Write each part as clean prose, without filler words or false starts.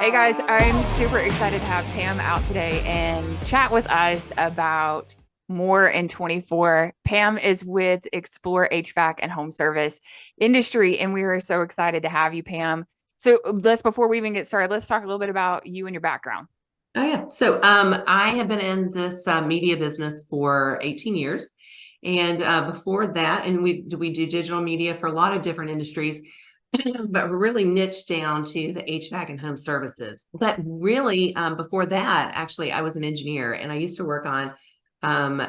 Hey guys, I'm super excited to have Pam out today and chat with us about more in 24. Pam is with Explore HVAC and Home Service industry, and we are so excited to have you, Pam. So before we even get started, let's talk a little bit about you and your background. Oh yeah. So I have been in this media business for 18 years. And before that, and we do digital media for a lot of different industries, but we're really niched down to the HVAC and home services. But really, before that, actually, I was an engineer and I used to work on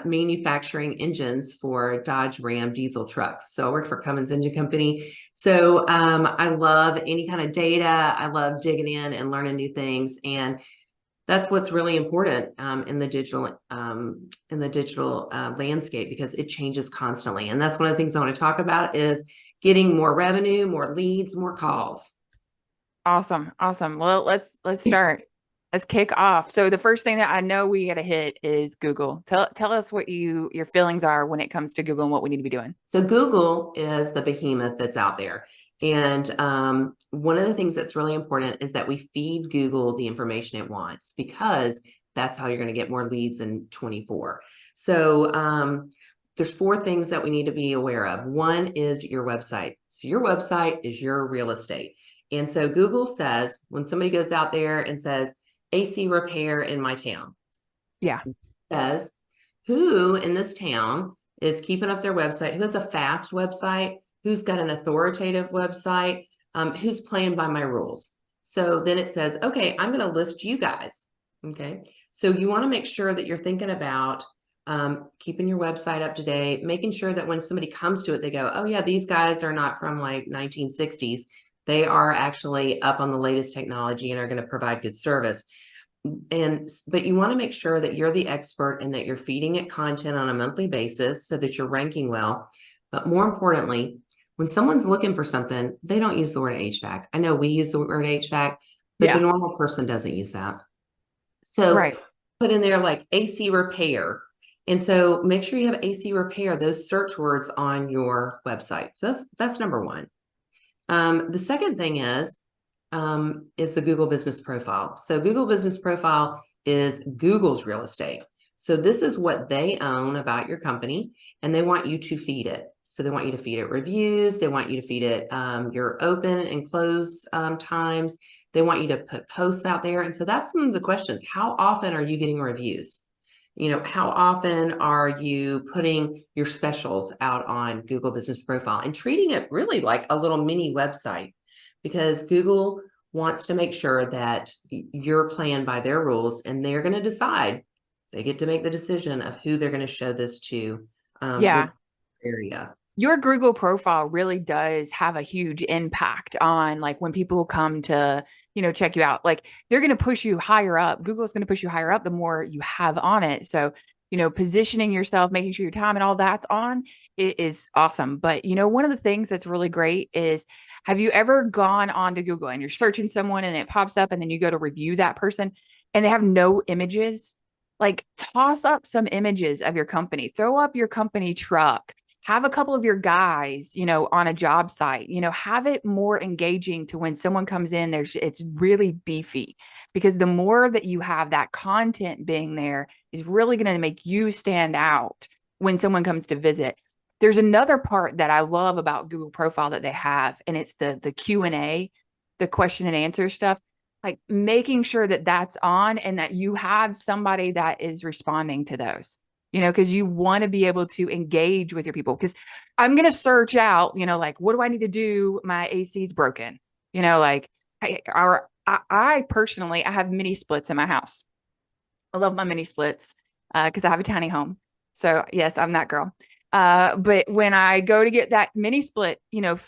manufacturing engines for Dodge Ram diesel trucks. So I worked for Cummins Engine Company. So I love any kind of data. I love digging in and learning new things. And that's what's really important in the digital landscape, because it changes constantly. And that's one of the things I want to talk about is getting more revenue, more leads, more calls. Awesome. Well, let's start. Let's kick off. So the first thing that I know we got to hit is Google. Tell us what your feelings are when it comes to Google and what we need to be doing. So Google is the behemoth that's out there. And one of the things that's really important is that we feed Google the information it wants, because that's how you're going to get more leads in 24. So there's four things that we need to be aware of. One is your website. So your website is your real estate. And so Google says, when somebody goes out there and says, AC repair in my town, Yeah. it says, who in this town is keeping up their website, who has a fast website, who's got an authoritative website, who's playing by my rules. So then it says, okay, I'm going to list you guys. Okay. So you want to make sure that you're thinking about keeping your website up to date, making sure that when somebody comes to it, they go, oh yeah, these guys are not from like 1960s. They are actually up on the latest technology and are going to provide good service. But you want to make sure that you're the expert and that you're feeding it content on a monthly basis so that you're ranking well. But more importantly, when someone's looking for something, they don't use the word HVAC. I know we use the word HVAC, but the Yeah. normal person doesn't use that. So Right. put in there like AC repair. And so make sure you have AC repair, those search words on your website. So that's number one. The second thing is the Google Business Profile. So Google Business Profile is Google's real estate. So this is what they own about your company, and they want you to feed it. So they want you to feed it reviews. They want you to feed it your open and close times. They want you to put posts out there. And so that's some of the questions. How often are you getting reviews? How often are you putting your specials out on Google Business Profile and treating it really like a little mini website? Because Google wants to make sure that you're playing by their rules, and they're going to decide. They get to make the decision of who they're going to show this to Yeah. with area. Your Google profile really does have a huge impact on like when people come to, check you out. Like they're going to push you higher up. Google's going to push you higher up the more you have on it. So, positioning yourself, making sure your time and all that's on it is awesome. But, one of the things that's really great is, have you ever gone on to Google and you're searching someone and it pops up and then you go to review that person and they have no images? Like toss up some images of your company, throw up your company truck, have a couple of your guys, on a job site, have it more engaging to when someone comes in, it's really beefy, because the more that you have that content being there is really going to make you stand out when someone comes to visit. There's another part that I love about Google Profile that they have, and it's the Q&A, the question and answer stuff, like making sure that that's on and that you have somebody that is responding to those, because you want to be able to engage with your people. Because I'm going to search out, like, what do I need to do? My AC is broken. Like I personally, I have mini splits in my house. I love my mini splits because I have a tiny home. So yes, I'm that girl. But when I go to get that mini split,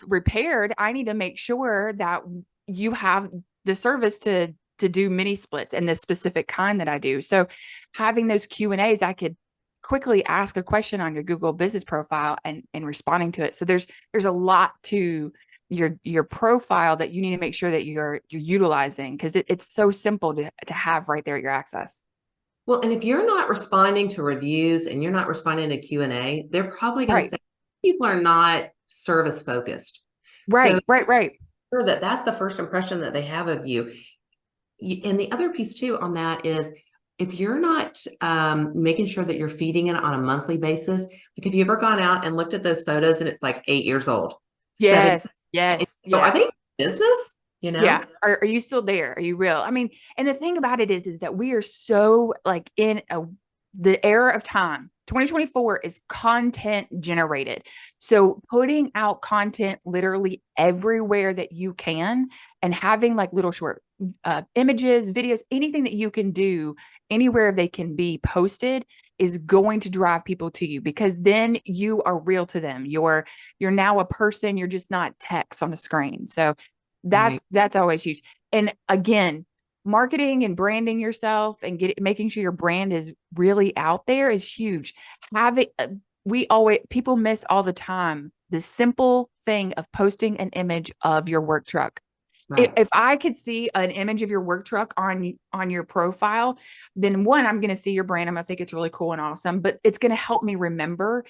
repaired, I need to make sure that you have the service to do mini splits and the specific kind that I do. So having those Q&As, I could quickly ask a question on your Google business profile and responding to it. So there's a lot to your profile that you need to make sure that you're utilizing, because it's so simple to have right there at your access. Well, and if you're not responding to reviews and you're not responding to Q&A, they're probably going to Right. say people are not service focused. So Right. that's the first impression that they have of you. And the other piece too on that is if you're not making sure that you're feeding it on a monthly basis, like have you ever gone out and looked at those photos and it's like 8 years old, 7, Yes, yes, so are yeah. they in business? You Yeah. know? Are you still there? Are you real? I mean, and the thing about it is that we are so like in the era of time. 2024 is content generated. So putting out content literally everywhere that you can and having like little short images, videos, anything that you can do anywhere they can be posted is going to drive people to you because then you are real to them. You're now a person, you're just not text on the screen. So Right. that's always huge. And again, marketing and branding yourself and making sure your brand is really out there is huge. Have it. We always people miss all the time the simple thing of posting an image of your work truck. Right. If I could see an image of your work truck on your profile, then one, I'm going to see your brand. I'm going to think it's really cool and awesome, but it's going to help me remember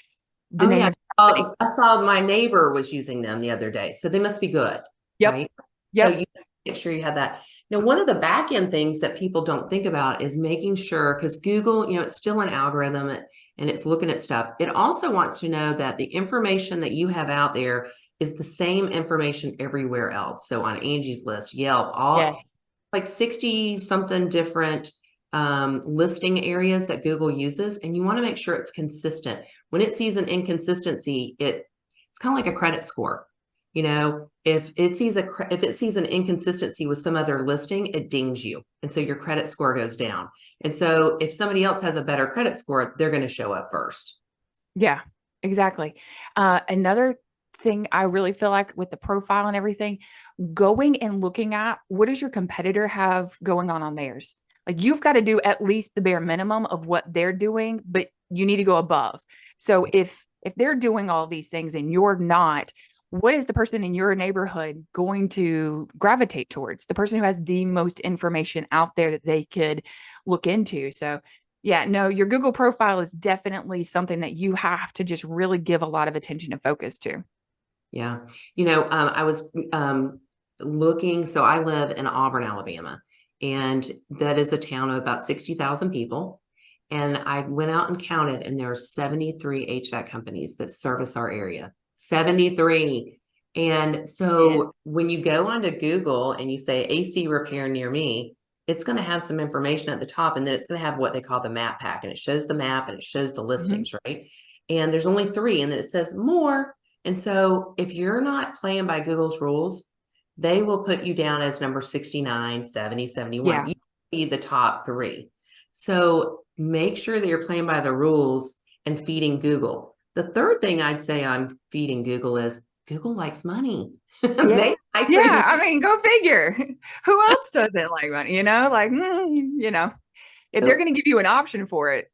the Oh name yeah. of the company. I saw my neighbor was using them the other day, so they must be good, Yep. right? So Yep. you make sure you have that. Now, one of the back end things that people don't think about is making sure, because Google, it's still an algorithm and it's looking at stuff. It also wants to know that the information that you have out there is the same information everywhere else. So on Angie's List, Yelp, all Yes. like 60 something different listing areas that Google uses, and you want to make sure it's consistent. When it sees an inconsistency, it's kind of like a credit score. If it sees an inconsistency with some other listing, it dings you, and so your credit score goes down. And so if somebody else has a better credit score, they're going to show up first. Yeah, exactly. Another thing I really feel like with the profile and everything, going and looking at what does your competitor have going on theirs? Like you've got to do at least the bare minimum of what they're doing, but you need to go above. So if they're doing all these things and you're not, what is the person in your neighborhood going to gravitate towards? The person who has the most information out there that they could look into. So yeah, no, your Google profile is definitely something that you have to just really give a lot of attention and focus to. Yeah. I was looking, so I live in Auburn, Alabama, and that is a town of about 60,000 people. And I went out and counted, and there are 73 HVAC companies that service our area. 73. And Yeah. so when you go onto Google and you say AC repair near me, it's going to have some information at the top, and then it's going to have what they call the map pack, and it shows the map and it shows the Mhm. listings, right? And there's only three, and then it says more. And so if you're not playing by Google's rules, they will put you down as number 69, 70, 71. Yeah. You be the top three. So make sure that you're playing by the rules and feeding Google. The third thing I'd say on feeding Google is Google likes money. Yeah. They like for Yeah. you. I mean, go figure. Who else doesn't like money? Like, if they're going to give you an option for it.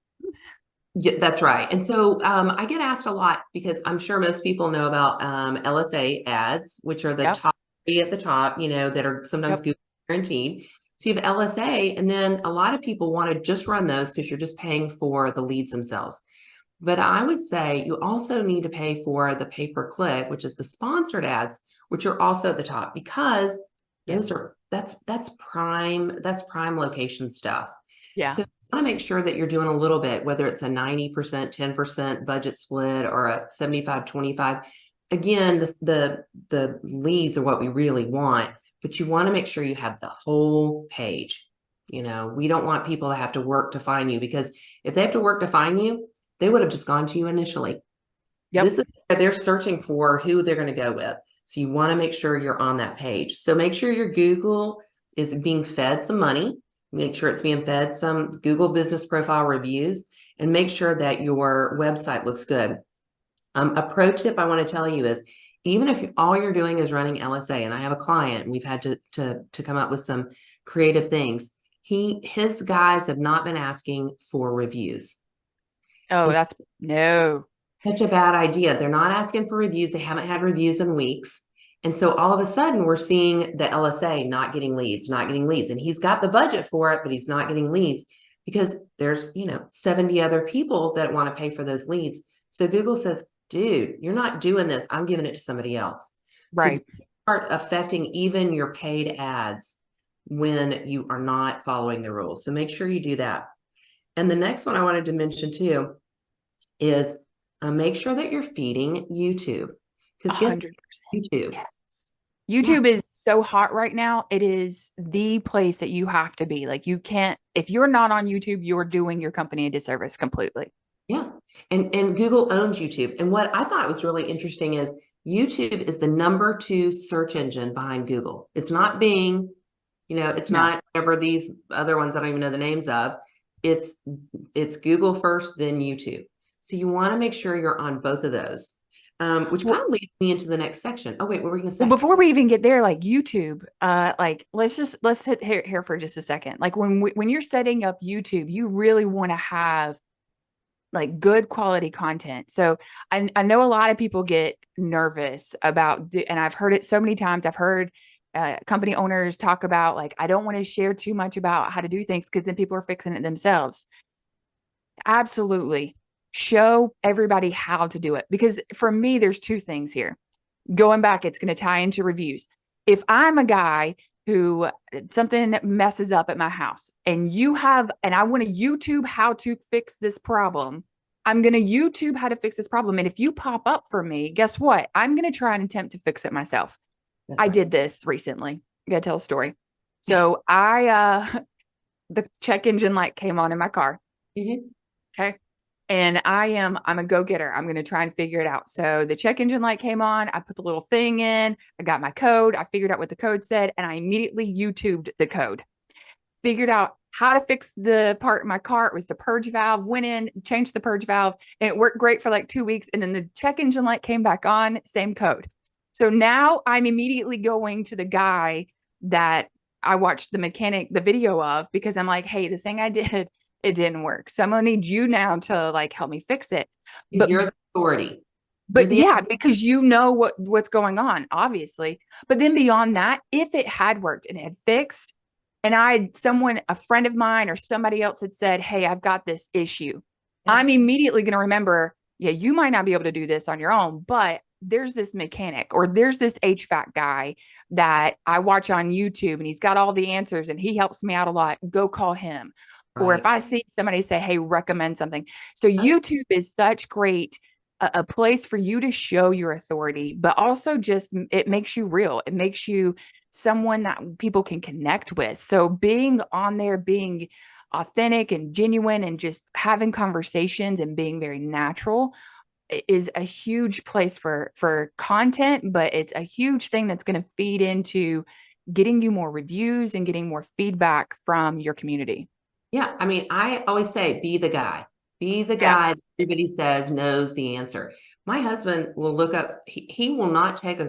Yeah, that's right. And so I get asked a lot because I'm sure most people know about LSA ads, which are the Yep. top three at the top, that are sometimes Yep. Google guaranteed. So you have LSA, and then a lot of people want to just run those because you're just paying for the leads themselves. But I would say you also need to pay for the pay-per-click, which is the sponsored ads, which are also at the top because Yep. that's prime location stuff. Yeah. So you want to make sure that you're doing a little bit, whether it's a 90%, 10% budget split or a 75-25. Again, the leads are what we really want, but you want to make sure you have the whole page. We don't want people to have to work to find you, because if they have to work to find you, they would have just gone to you initially. Yep. They're searching for who they're going to go with. So you want to make sure you're on that page. So make sure your Google is being fed some money. Make sure it's being fed some Google business profile reviews, and make sure that your website looks good. A pro tip I want to tell you is, even if all you're doing is running LSA, and I have a client, and we've had to come up with some creative things. His guys have not been asking for reviews. Oh, And that's no. such a bad idea. They're not asking for reviews. They haven't had reviews in weeks. And so all of a sudden we're seeing the LSA not getting leads. And he's got the budget for it, but he's not getting leads because there's, 70 other people that want to pay for those leads. So Google says, dude, you're not doing this. I'm giving it to somebody else. So Right. you start affecting even your paid ads. when you are not following the rules. So make sure you do that. And the next one I wanted to mention too is make sure that you're feeding YouTube. Because guess 100%. YouTube. Yes. Yeah. YouTube is so hot right now. It is the place that you have to be. Like you can't, if you're not on YouTube, you're doing your company a disservice completely. Yeah. And Google owns YouTube. And what I thought was really interesting is YouTube is the number 2 search engine behind Google. It's not Bing, it's No. not whatever these other ones I don't even know the names of. It's Google first, then YouTube. So you want to make sure you're on both of those. Which kind of leads me into the next section. Oh, wait, what were we going to say? Well, before we even get there, like YouTube, like let's hit here for just a second. Like when you're setting up YouTube, you really want to have like good quality content. So I know a lot of people get nervous about, and I've heard it so many times. I've heard company owners talk about like, I don't want to share too much about how to do things because then people are fixing it themselves. Absolutely. Show everybody how to do it. Because for me, there's two things here. Going back, it's going to tie into reviews. If I'm a guy who something messes up at my house and I want to YouTube how to fix this problem, I'm going to YouTube how to fix this problem. And if you pop up for me, guess what? I'm going to try and attempt to fix it myself. That's I right. did this recently. I got to tell a story. So the check engine light came on in my car. Mm-hmm. Okay. And I'm a go-getter. I'm going to try and figure it out. So the check engine light came on. I put the little thing in. I got my code. I figured out what the code said, and I immediately YouTubed the code. Figured out how to fix the part in my car. It was the purge valve. Went in, changed the purge valve, and it worked great for like 2 weeks. And then the check engine light came back on, same code. So now I'm immediately going to the guy that I watched the video of, because I'm like, hey, the thing I did, it didn't work. So I'm gonna need you now to like help me fix it. But You're the authority. yeah, because you know what's going on, obviously. But then beyond that, if it had worked and it had fixed, and a friend of mine or somebody else had said, hey, I've got this issue, Yeah. I'm immediately going to remember, yeah, you might not be able to do this on your own, but there's this mechanic or there's this HVAC guy that I watch on YouTube and he's got all the answers and he helps me out a lot. Go call him. Or if Right. I see somebody say, hey, recommend something. So Oh, YouTube is such great a place for you to show your authority, but also just it makes you real. It makes you someone that people can connect with. So being on there, being authentic and genuine and just having conversations and being very natural is a huge place for content, but it's a huge thing that's going to feed into getting you more reviews and getting more feedback from your community. yeah. I mean, I always say, be the guy. Be the Yeah. guy that everybody says knows the answer. My husband will look up, he will not take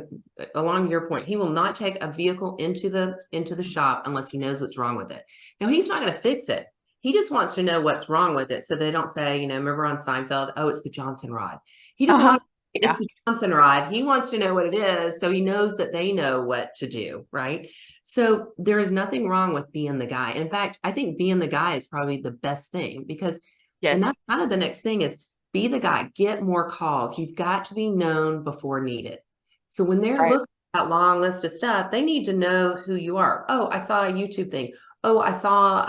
along your point, he will not take a vehicle into the shop unless he knows what's wrong with it. Now, he's not going to fix it. He just wants to know what's wrong with it. So they don't say, remember on Seinfeld, oh, it's the Johnson rod. He doesn't Uh-huh. want it's Yeah. the Johnson rod. He wants to know what it is. So he knows that they know what to do. Right. So there is nothing wrong with being the guy. In fact, I think being the guy is probably the best thing because, and Yes. that's kind of the next thing is be the guy, get more calls. You've got to be known before needed. So when they're Right. looking at that long list of stuff, they need to know who you are. Oh, I saw a YouTube thing. Oh, I saw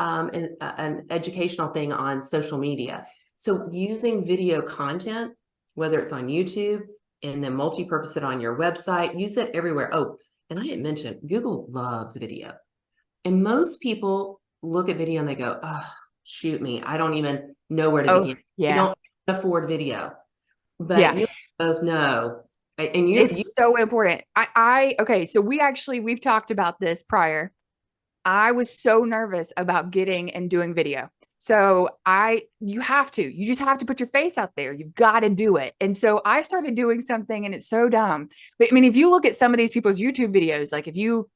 an educational thing on social media. So using video content, whether it's on YouTube and then multi-purpose it on your website, use it everywhere. Oh, and I didn't mention, Google loves video. And most people look at video and they go, oh, shoot me. I don't even know where to Oh, begin. I yeah. don't afford video. But Yeah. you both know. And you It's so important. Okay. So we've talked about this prior. I was so nervous about getting and doing video. So you just have to put your face out there. You've got to do it. And so I started doing something and it's so dumb. But I mean, if you look at some of these people's YouTube videos, like if you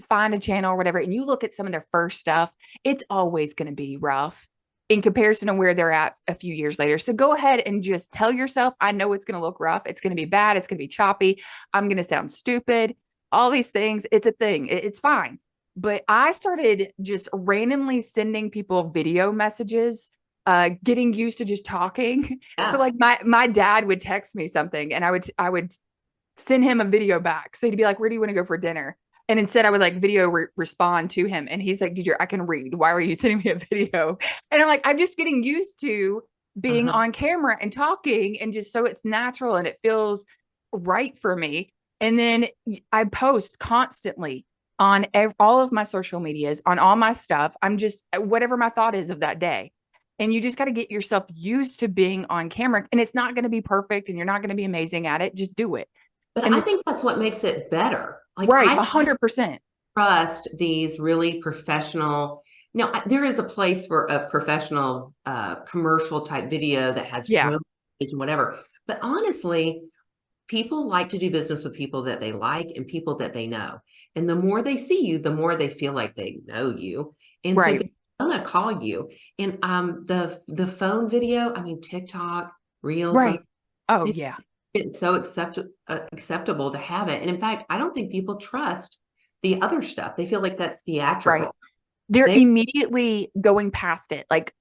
find a channel or whatever, and you look at some of their first stuff, it's always going to be rough in comparison to where they're at a few years later. So go ahead and just tell yourself, I know it's going to look rough. It's going to be bad. It's going to be choppy. I'm going to sound stupid. All these things. It's a thing. It's fine. But I started just randomly sending people video messages, getting used to just talking. So yeah. like my dad would text me something and I would send him a video back. So he'd be like, where do you want to go for dinner? And instead I would like video respond to him. And he's like, I can read. Why are you sending me a video? And I'm like, I'm just getting used to being Uh-huh. on camera and talking, and just so it's natural and it feels right for me. And then I post constantly on all of my social medias, on all my stuff. I'm just whatever my thought is of that day. And you just got to get yourself used to being on camera. And it's not going to be perfect and you're not going to be amazing at it. Just do it. But I And think that's what makes it better. Like right, I 100%. trust these really professional. Now, there is a place for a professional commercial type video that has Yeah. drone and whatever. But honestly, people like to do business with people that they like and people that they know. And the more they see you, the more they feel like they know you. And so Right. they're gonna call you. And the phone video, I mean, TikTok, Reels, Right. Oh, yeah. it's so acceptable to have it. And in fact, I don't think people trust the other stuff. They feel like that's Right. theatrical. They're They immediately going past it. Like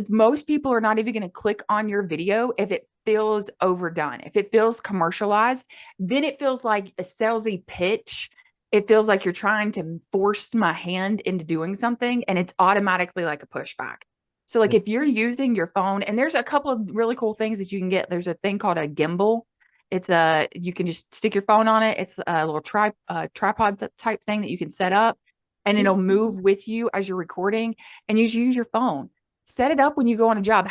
most people are not even going to click on your video if it feels overdone. If it feels commercialized, then it feels like a salesy pitch. It feels like you're trying to force my hand into doing something, and it's automatically like a pushback. So like if you're using your phone, and there's a couple of really cool things that you can get. There's a thing called a gimbal. You can just stick your phone on it. It's a little tripod type thing that you can set up, and it'll move with you as you're recording, and you just use your phone. Set it up when you go on a job.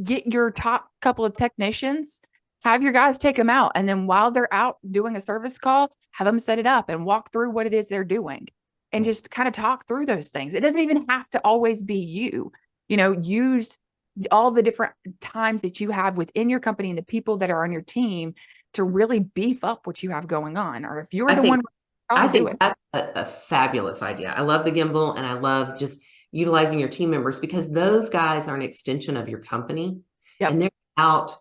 Get your top couple of technicians, have your guys take them out. And then while they're out doing a service call, have them set it up and walk through what it is they're doing and just kind of talk through those things. It doesn't even have to always be you, use all the different times that you have within your company and the people that are on your team to really beef up what you have going on. Or if you're I the think one, I probably do think it. that's a fabulous idea. I love the gimbal and I love just utilizing your team members because those guys are an extension of your company and Yep. they're out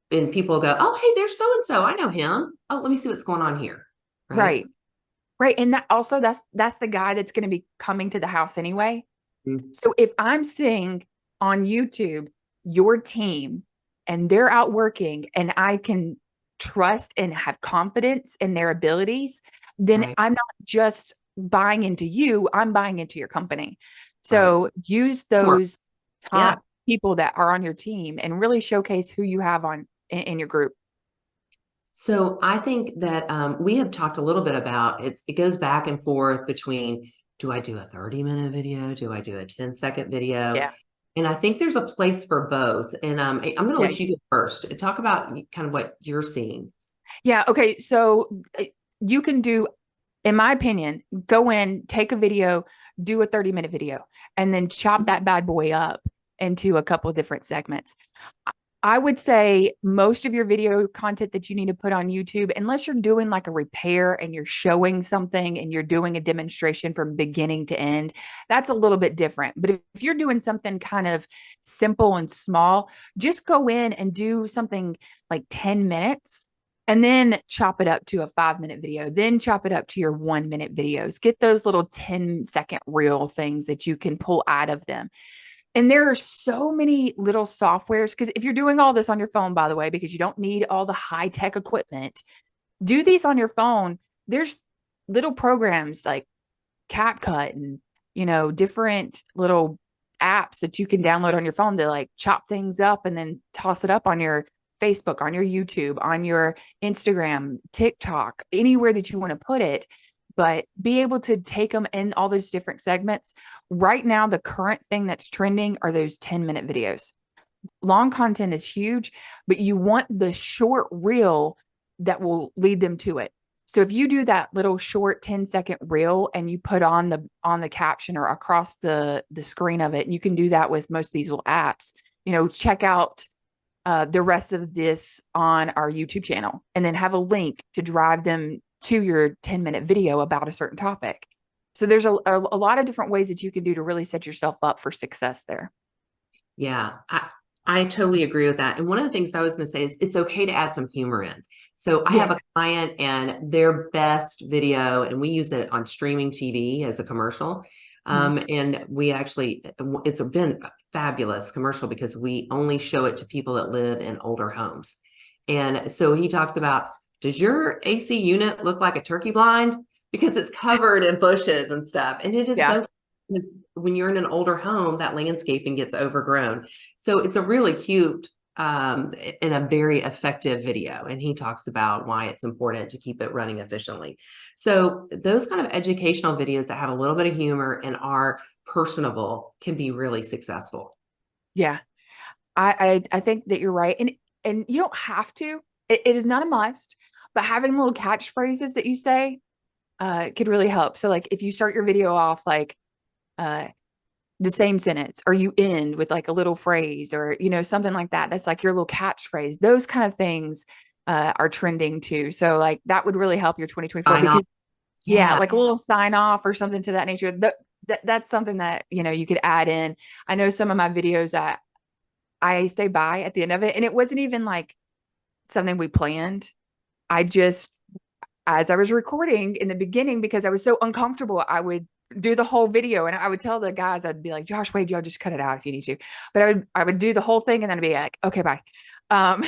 and people go, oh, hey, there's so and so. I know him. Oh, let me see what's going on here. Right. Right. Right. And that's the guy that's going to be coming to the house anyway. Mm-hmm. So if I'm seeing on YouTube your team and they're out working and I can trust and have confidence in their abilities, then Right. I'm not just buying into you, I'm buying into your company. Right. So use More. those Yeah. top people that are on your team and really showcase who you have in your group. So I think that we have talked a little bit about it goes back and forth between do I do a 30-minute video? Do I do a 10-second video? Yeah. And I think there's a place for both. And I'm going to Yeah. let you go first and talk about kind of what you're seeing. Yeah. Okay. So you can do, in my opinion, go in, take a video, do a 30-minute video, and then chop that bad boy up into a couple of different segments. I would say most of your video content that you need to put on YouTube, unless you're doing like a repair and you're showing something and you're doing a demonstration from beginning to end, that's a little bit different. But if you're doing something kind of simple and small, just go in and do something like 10 minutes and then chop it up to a 5-minute video, then chop it up to your 1-minute videos. Get those little 10-second reel things that you can pull out of them. And there are so many little softwares, because if you're doing all this on your phone, by the way, because you don't need all the high tech equipment, do these on your phone. There's little programs like CapCut and, different little apps that you can download on your phone to like chop things up and then toss it up on your Facebook, on your YouTube, on your Instagram, TikTok, anywhere that you want to put it, but be able to take them in all those different segments. Right now, the current thing that's trending are those 10-minute videos. Long content is huge, but you want the short reel that will lead them to it. So if you do that little short 10-second reel and you put on the caption or across the screen of it, and you can do that with most of these little apps, check out the rest of this on our YouTube channel, and then have a link to drive them to your 10-minute video about a certain topic. So there's a lot of different ways that you can do to really set yourself up for success there. Yeah, I totally agree with that. And one of the things I was going to say is it's okay to add some humor in. So I have a client and their best video, and we use it on streaming TV as a commercial. And it's been a fabulous commercial because we only show it to people that live in older homes. And so he talks about, does your AC unit look like a turkey blind? because it's covered in bushes and stuff. And it is Yeah. so, because when you're in an older home, that landscaping gets overgrown. So it's a really cute and a very effective video. And he talks about why it's important to keep it running efficiently. So those kind of educational videos that have a little bit of humor and are personable can be really successful. Yeah. I think that you're right. And you don't have to, it is not a must, but having little catchphrases that you say could really help. So like if you start your video off like uh the same sentence, or you end with like a little phrase, or something like that, that's like your little catchphrase, those kind of things are trending too. So like that would really help your 2024, Sign off. because yeah, Yeah. like a little sign off or something to that nature. That's something that you could add in. I know some of my videos, I say bye at the end of it, and it wasn't even like something we planned. I just, as I was recording in the beginning, because I was so uncomfortable, I would do the whole video, and I would tell the guys, I'd be like, Josh, Wade, y'all just cut it out if you need to. But I would do the whole thing, and then I'd be like, okay, bye. Um,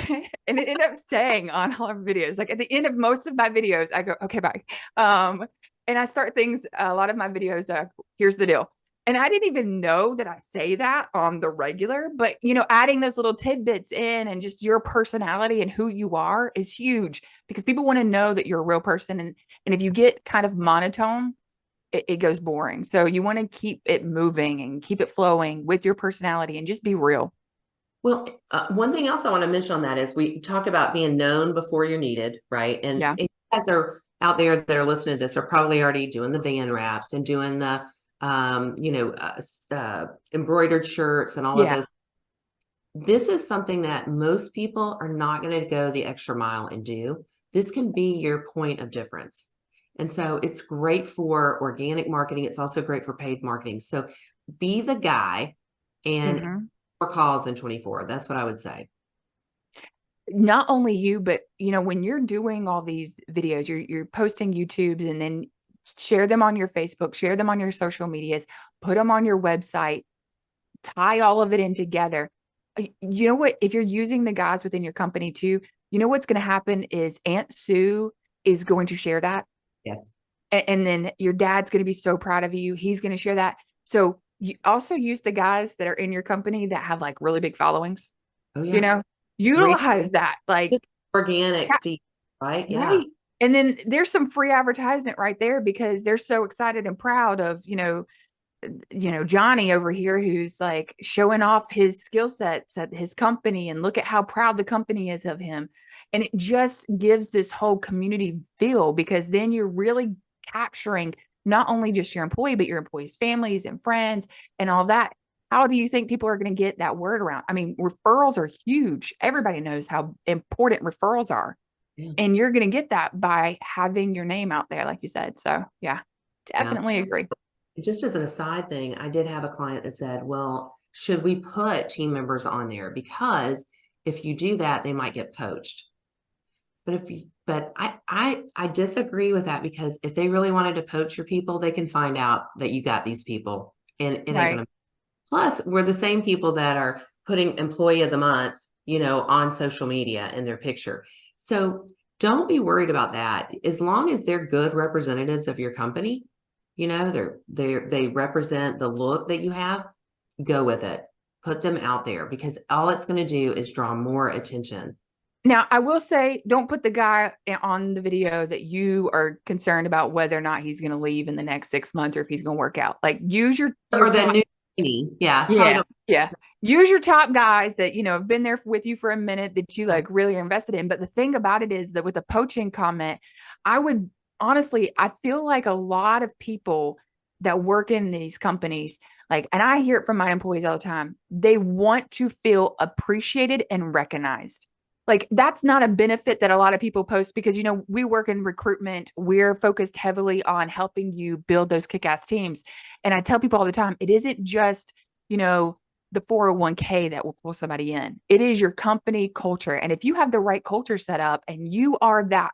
and it ended up staying on all our videos. Like at the end of most of my videos, I go, okay, bye. And I start things, a lot of my videos, here's the deal. And I didn't even know that I say that on the regular, but adding those little tidbits in, and just your personality and who you are is huge, because people want to know that you're a real person. And if you get kind of monotone, it goes boring. So you want to keep it moving and keep it flowing with your personality and just be real. Well, one thing else I want to mention on that is we talked about being known before you're needed, right? And Yeah. you guys are out there that are listening to this are probably already doing the van wraps and doing the, embroidered shirts and all of Yeah. those. This is something that most people are not going to go the extra mile and do. This can be your point of difference. And so it's great for organic marketing. It's also great for paid marketing. So be the guy and Mhm. more calls in 24. That's what I would say. Not only you, but when you're doing all these videos, you're posting YouTubes, and then share them on your Facebook, share them on your social medias, put them on your website, tie all of it in together. You know what? If you're using the guys within your company too, what's going to happen is Aunt Sue is going to share that. Yes. And then your dad's going to be so proud of you. He's going to share that. So you also use the guys that are in your company that have like really big followings, Oh, you yeah. know, Great. utilize that. Like, Just organic feed, right? Yeah. right. And then there's some free advertisement right there, because they're so excited and proud of, Johnny over here, who's like showing off his skill sets at his company, and look at how proud the company is of him. And it just gives this whole community feel, because then you're really capturing not only just your employee, but your employees' families and friends and all that. How do you think people are going to get that word around? I mean, referrals are huge. Everybody knows how important referrals are. Yeah. And you're going to get that by having your name out there, like you said. So, yeah, Yeah. definitely agree. Just as an aside thing, I did have a client that said, well, should we put team members on there? Because if you do that, they might get poached. But I disagree with that, because if they really wanted to poach your people, they can find out that you got these people, and it ain't Right. gonna. Plus, we're the same people that are putting employee of the month, on social media in their picture. So don't be worried about that. As long as they're good representatives of your company, they represent the look that you have, go with it. Put them out there, because all it's going to do is draw more attention. Now, I will say, don't put the guy on the video that you are concerned about whether or not he's going to leave in the next 6 months, or if he's going to work out. Like, use your Or the top. new trainee. Yeah, probably Yeah. don't. Yeah. Use your top guys that, have been there with you for a minute, that you like really are invested in. But the thing about it is that with the poaching comment, I would honestly, I feel like a lot of people that work in these companies, like, and I hear it from my employees all the time, they want to feel appreciated and recognized. Like, that's not a benefit that a lot of people post, because, we work in recruitment. We're focused heavily on helping you build those kick-ass teams. And I tell people all the time, it isn't just, the 401k that will pull somebody in. It is your company culture. And if you have the right culture set up, and you are that,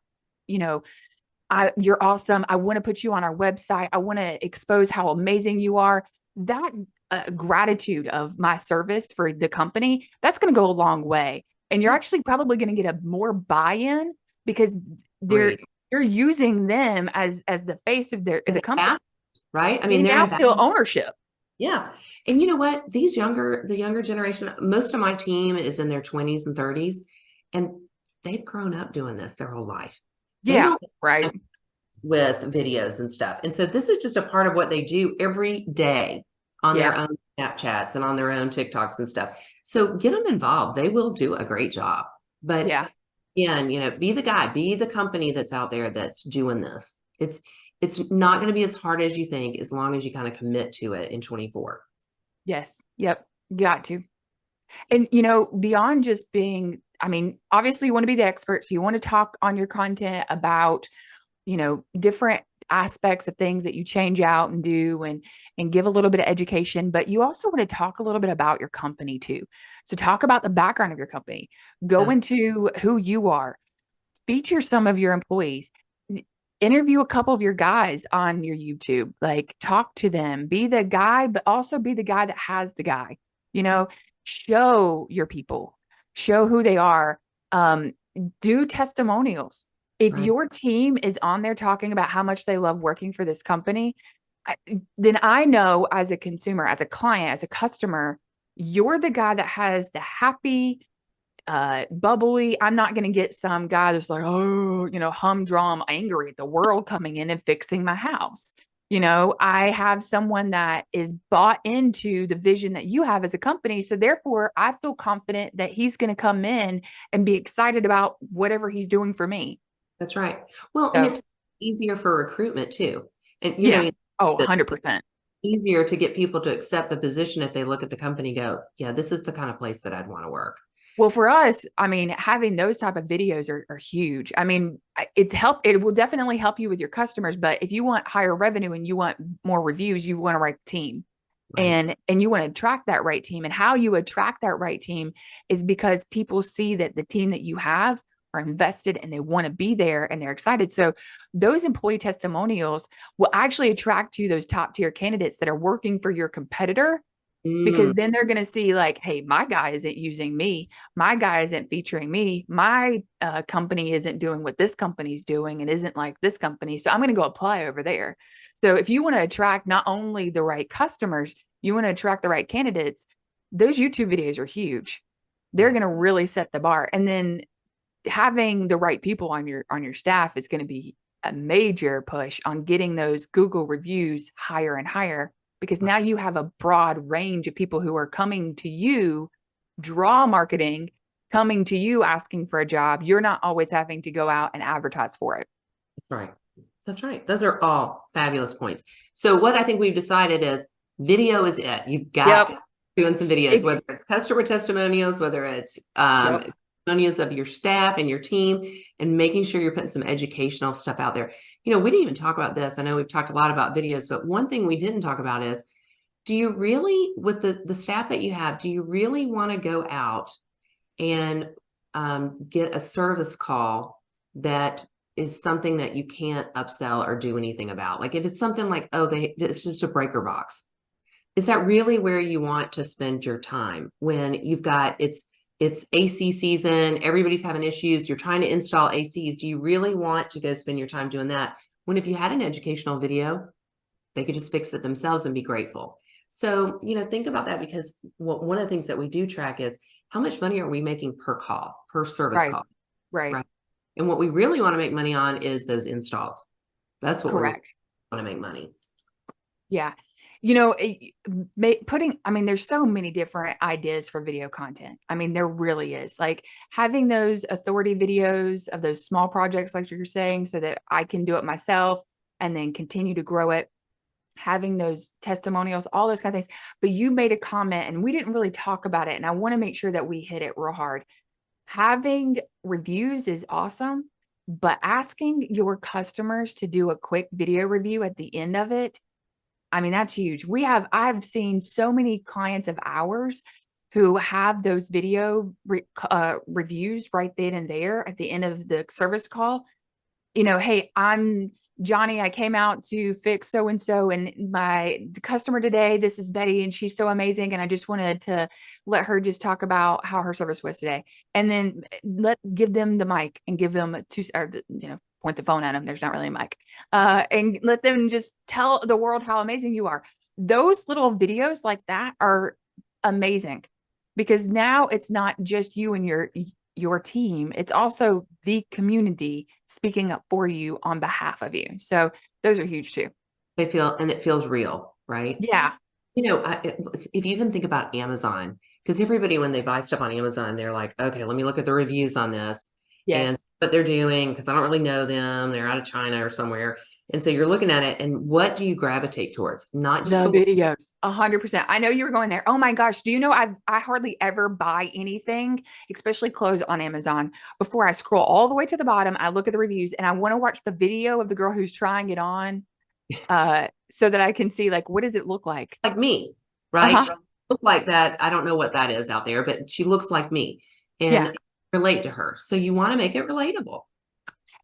you're awesome. I want to put you on our website. I want to expose how amazing you are. That gratitude of my service for the company, that's going to go a long way. And you're actually probably going to get a more buy-in, because they're, Great. you're using them as the face of as the company. ambassadors, right? I They mean, they're now feel ambassadors. ownership. Yeah. And you know what? The younger generation, most of my team is in their 20s and 30s, and they've grown up doing this their whole life. They Yeah, don't right. with videos and stuff. And so this is just a part of what they do every day on their Yeah, own Snapchats and on their own TikToks and stuff. So get them involved. They will do a great job. But yeah. again, be the guy, be the company that's out there that's doing this. It's not going to be as hard as you think as long as you kind of commit to it in 24. Yes. Yep. Got to. And, beyond just being, I mean, obviously you want to be the expert. So you want to talk on your content about, different aspects of things that you change out and do and give a little bit of education, but you also want to talk a little bit about your company too. So talk about the background of your company, go Yeah. into who you are, feature some of your employees, interview a couple of your guys on your YouTube, like talk to them, be the guy, but also be the guy that has the guy, show your people, show who they are, do testimonials. If Right. your team is on there talking about how much they love working for this company, then I know as a consumer, as a client, as a customer, you're the guy that has the happy, bubbly. I'm not going to get some guy that's like, oh, humdrum, angry at the world coming in and fixing my house. I have someone that is bought into the vision that you have as a company. So therefore, I feel confident that he's going to come in and be excited about whatever he's doing for me. That's right. Well, and So, it's easier for recruitment too. And yeah. Oh, the 100%. easier to get people to accept the position if they look at the company and go, yeah, this is the kind of place that I'd want to work. Well, for us, I mean, having those type of videos are huge. I mean, it will definitely help you with your customers, but if you want higher revenue and you want more reviews, you want to write the team. Right. And you want to attract that right team. And how you attract that right team is because people see that the team that you have are invested and they want to be there and they're excited. So those employee testimonials will actually attract you those top tier candidates that are working for your competitor, because Mm, then they're going to see like, hey, my guy isn't using me, my guy isn't featuring me, my company isn't doing what this company's doing and isn't like this company, so I'm going to go apply over there. So if you want to attract not only the right customers, you want to attract the right candidates, those YouTube videos are huge. They're going yes. to really set the bar. And then having the right people on your staff is going to be a major push on getting those Google reviews higher and higher, because now you have a broad range of people who are coming to you, draw marketing, coming to you asking for a job. You're not always having to go out and advertise for it. That's right. That's right. Those are all fabulous points. So what I think we've decided is video is it. You've got Yep. to doing some videos, If, whether it's customer testimonials, whether it's yep. testimonials of your staff and your team, and making sure you're putting some educational stuff out there. We didn't even talk about this. I know we've talked a lot about videos, but one thing we didn't talk about is, do you really, with the staff that you have, do you really want to go out and get a service call that is something that you can't upsell or do anything about? Like if it's something like, oh, it's just a breaker box. Is that really where you want to spend your time when you've got it's AC season, everybody's having issues, you're trying to install ACs? Do you really want to go spend your time doing that? When if you had an educational video, they could just fix it themselves and be grateful. So, think about that, because one of the things that we do track is how much money are we making per call, per service Right. call, Right. right? And what we really want to make money on is those installs. That's what we want Correct. to make money. Yeah. I mean, there's so many different ideas for video content. I mean, there really is, like having those authority videos of those small projects, like you're saying, so that I can do it myself and then continue to grow it, having those testimonials, all those kind of things. But you made a comment and we didn't really talk about it. And I want to make sure that we hit it real hard. Having reviews is awesome, but asking your customers to do a quick video review at the end of it, I mean, that's huge. I've seen so many clients of ours who have those video reviews right then and there at the end of the service call. Hey, I'm Johnny. I came out to fix so and so, and the customer today, this is Betty, and she's so amazing. And I just wanted to let her just talk about how her service was today, and then give them the mic and give them point the phone at them. There's not really a mic. And let them just tell the world how amazing you are. Those little videos like that are amazing, because now it's not just you and your team. It's also the community speaking up for you on behalf of you. So those are huge too. It feels real, right? Yeah. If you even think about Amazon, because everybody, when they buy stuff on Amazon, they're like, okay, let me look at the reviews on this and Yes. what they're doing, because I don't really know them. They're out of China or somewhere. And so you're looking at it, and what do you gravitate towards? Not just The the videos, 100%. I know you were going there. Oh my gosh. Do you know I hardly ever buy anything, especially clothes on Amazon, before I scroll all the way to the bottom. I look at the reviews and I want to watch the video of the girl who's trying it on, so that I can see like, what does it look like? like me, right? Uh-huh. She look like that. I don't know what that is out there, but she looks like me Yeah. and relate to her. So you want to make it relatable.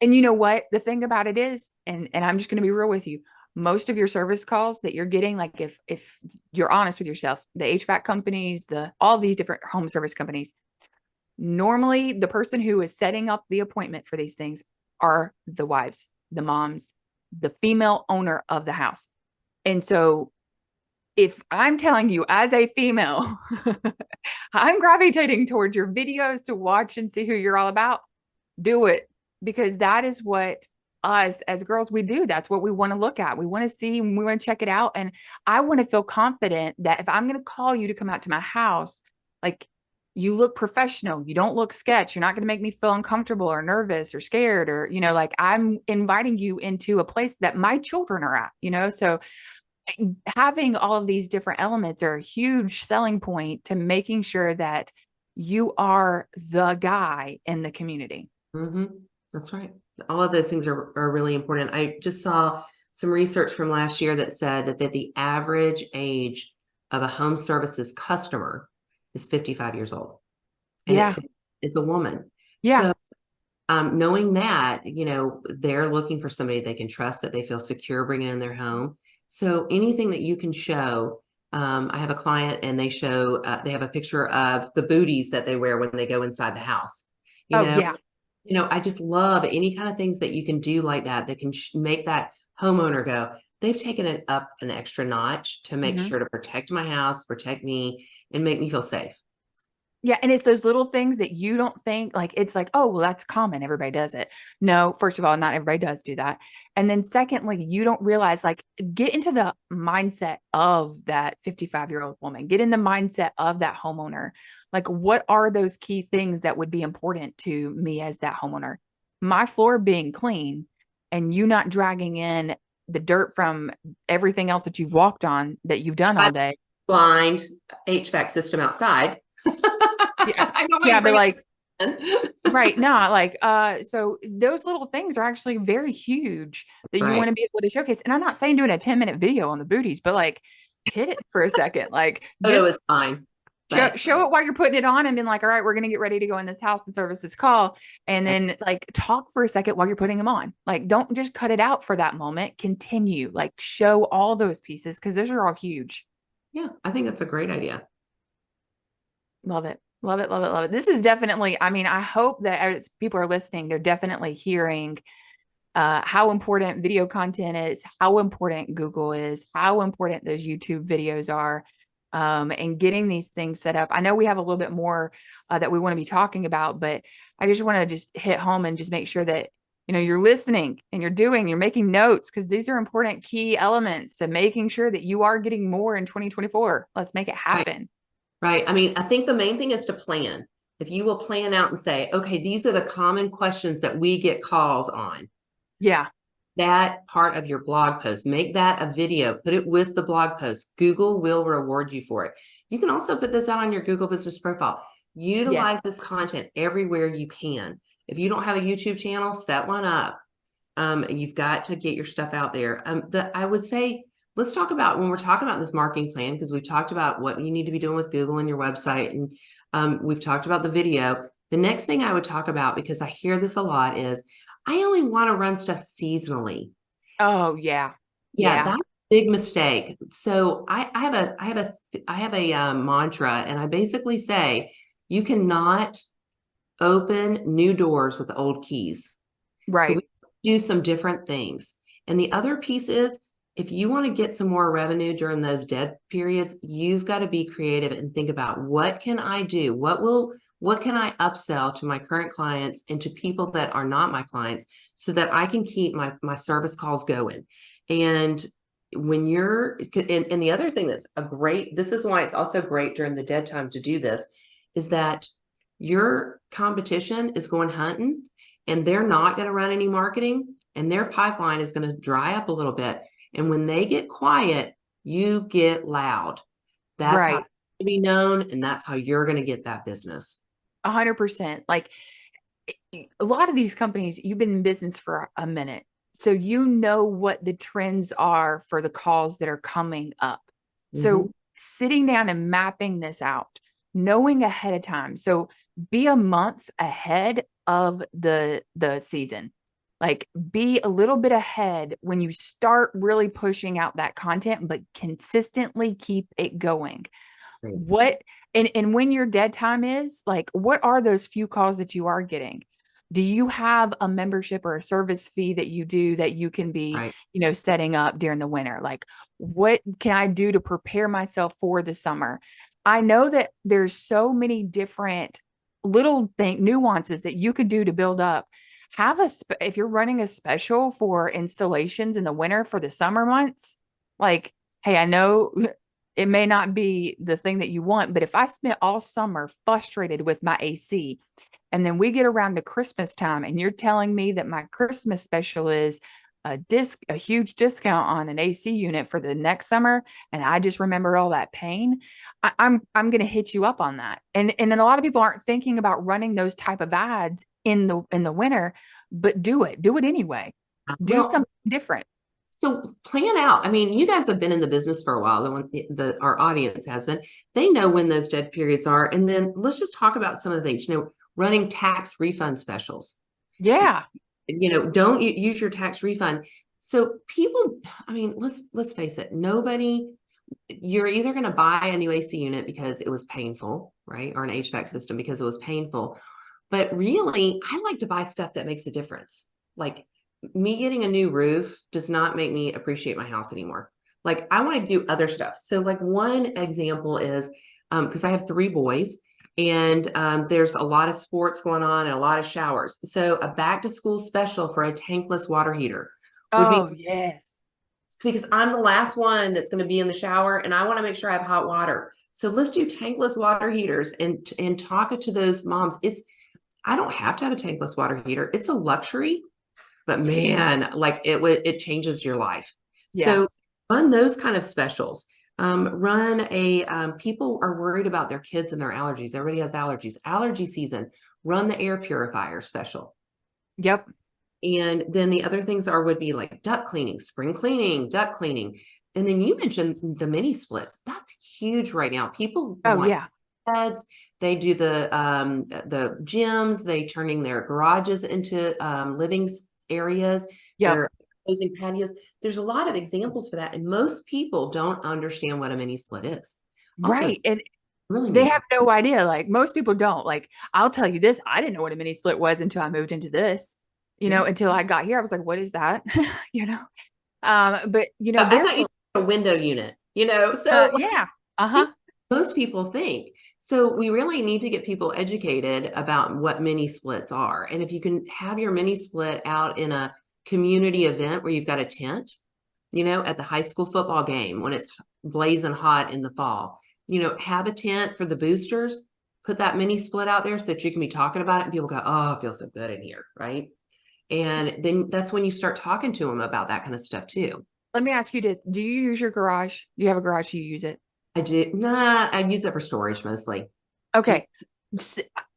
And you know what? The thing about it is, and I'm just going to be real with you, most of your service calls that you're getting, like if you're honest with yourself, the HVAC companies, all these different home service companies, normally the person who is setting up the appointment for these things are the wives, the moms, the female owner of the house. And so if I'm telling you as a female, I'm gravitating towards your videos to watch and see who you're all about, do it, because that is what us as girls, we do. That's what we want to look at. We want to see, and we want to check it out. And I want to feel confident that if I'm going to call you to come out to my house, like, you look professional, you don't look sketch, you're not going to make me feel uncomfortable or nervous or scared, or, like I'm inviting you into a place that my children are at. So having all of these different elements are a huge selling point to making sure that you are the guy in the community. Mm-hmm. That's right. All of those things are really important. I just saw some research from last year that said that the average age of a home services customer is 55 years old, and Yeah. it is a woman. Yeah. So knowing that, they're looking for somebody they can trust, that they feel secure bringing in their home. So anything that you can show. I have a client, and they show, they have a picture of the booties that they wear when they go inside the house. Oh, yeah. I just love any kind of things that you can do like that can make that homeowner go, they've taken it up an extra notch to make sure to protect my house, protect me, and make me feel safe. Yeah. And it's those little things that you don't think, like, it's like, oh, well, that's common. Everybody does it. No, first of all, not everybody does do that. And then secondly, you don't realize, like, get into the mindset of that 55-year-old woman, get in the mindset of that homeowner. Like, what are those key things that would be important to me as that homeowner? My floor being clean, and you not dragging in the dirt from everything else that you've walked on, that you've done all day. Blind HVAC system outside. Yeah. I know why Yeah. you But bring like, it right. Not like, so those little things are actually very huge that you want right. to be able to showcase. And I'm not saying doing a 10-minute video on the booties, but like, hit it for a second. Like, Photo just is fine, but show it while you're putting it on, and being like, all right, we're going to get ready to go in this house and service this call. And then like talk for a second while you're putting them on. Like, don't just cut it out for that moment. Continue, like, show all those pieces, because those are all huge. yeah, I think that's a great idea. Love it. Love it. Love it. Love it. This is definitely, I mean, I hope that as people are listening, they're definitely hearing how important video content is, how important Google is, how important those YouTube videos are, and getting these things set up. I know we have a little bit more that we want to be talking about, but I just want to just hit home and just make sure that, you're listening and you're making notes, because these are important key elements to making sure that you are getting more in 2024. Let's make it happen. Right. I mean, I think the main thing is to plan. If you will plan out and say, okay, these are the common questions that we get calls on. Yeah. That part of your blog post, make that a video, put it with the blog post. Google will reward you for it. You can also put this out on your Google business profile. Utilize this content everywhere you can. If you don't have a YouTube channel, set one up. You've got to get your stuff out there. I would say, let's talk about, when we're talking about this marketing plan, because we've talked about what you need to be doing with Google and your website, and we've talked about the video. The next thing I would talk about, because I hear this a lot, is I only want to run stuff seasonally. Oh yeah. Yeah, that's a big mistake. So I have a mantra, and I basically say, you cannot open new doors with old keys. Right. So do some different things. And the other piece is, if you want to get some more revenue during those dead periods, you've got to be creative and think about, what can I do? What can I upsell to my current clients and to people that are not my clients, so that I can keep my service calls going? And when you're, and the other thing that's this is why it's also great during the dead time to do this, is that your competition is going hunting, and they're not going to run any marketing, and their pipeline is going to dry up a little bit. And when they get quiet, you get loud. That's how Right. to be known, and that's how you're going to get that business. 100%. Like a lot of these companies, you've been in business for a minute. So you know what the trends are for the calls that are coming up. Mm-hmm. So sitting down and mapping this out, knowing ahead of time. So be a month ahead of the season. Like be a little bit ahead when you start really pushing out that content, but consistently keep it going. Great. What and when your dead time is, like, what are those few calls that you are getting? Do you have a membership or a service fee that you do that you can be, Right. setting up during the winter? Like, what can I do to prepare myself for the summer? I know that there's so many different little nuances that you could do to build up. If you're running a special for installations in the winter for the summer months, like, hey, I know it may not be the thing that you want, but if I spent all summer frustrated with my AC, and then we get around to Christmas time and you're telling me that my Christmas special is a huge discount on an AC unit for the next summer, and I just remember all that pain, I'm going to hit you up on that. And then a lot of people aren't thinking about running those type of ads in the winter, but do it anyway. Do Well, something different. so plan out. I mean, you guys have been in the business for a while. Our audience has been. They know when those dead periods are. And then let's just talk about some of the things. Running tax refund specials. Yeah. Don't use your tax refund. So people, I mean, let's face it. You're either going to buy a new AC unit because it was painful, right? Or an HVAC system because it was painful. But really, I like to buy stuff that makes a difference. Like, me getting a new roof does not make me appreciate my house anymore. Like, I want to do other stuff. So like, one example is, because I have 3 boys, and there's a lot of sports going on and a lot of showers. So a back to school special for a tankless water heater would be, Oh, yes. because I'm the last one that's going to be in the shower, and I want to make sure I have hot water. So let's do tankless water heaters, and talk to those moms. I don't have to have a tankless water heater. It's a luxury, but man, like, it changes your life. Yeah. So run those kind of specials. People are worried about their kids and their allergies. Everybody has allergies. Allergy season, run the air purifier special. Yep. And then the other things would be like duct cleaning, spring cleaning, duct cleaning. And then you mentioned the mini splits. That's huge right now. People Oh, want yeah. beds. They do the gyms. They turning their garages into living areas. Yep. They're closing patios. There's a lot of examples for that, and most people don't understand what a mini split is. Also, Right. And really they neat. have no idea. Like most people don't. Like, I'll tell you this, I didn't know what a mini split was until I moved into this, Yeah. until I got here. I was like, what is that? you know? But I there's thought you had a window unit, so yeah. Uh-huh. most people think. So we really need to get people educated about what mini splits are. And if you can have your mini split out in a community event where you've got a tent, at the high school football game when it's blazing hot in the fall, have a tent for the boosters, put that mini split out there so that you can be talking about it, and people go, oh, it feels so good in here, right? And then that's when you start talking to them about that kind of stuff too. Let me ask you this. Do you use your garage? Do you have a garage? Do you use it? I do. Nah, I use it for storage mostly. Do you? Okay.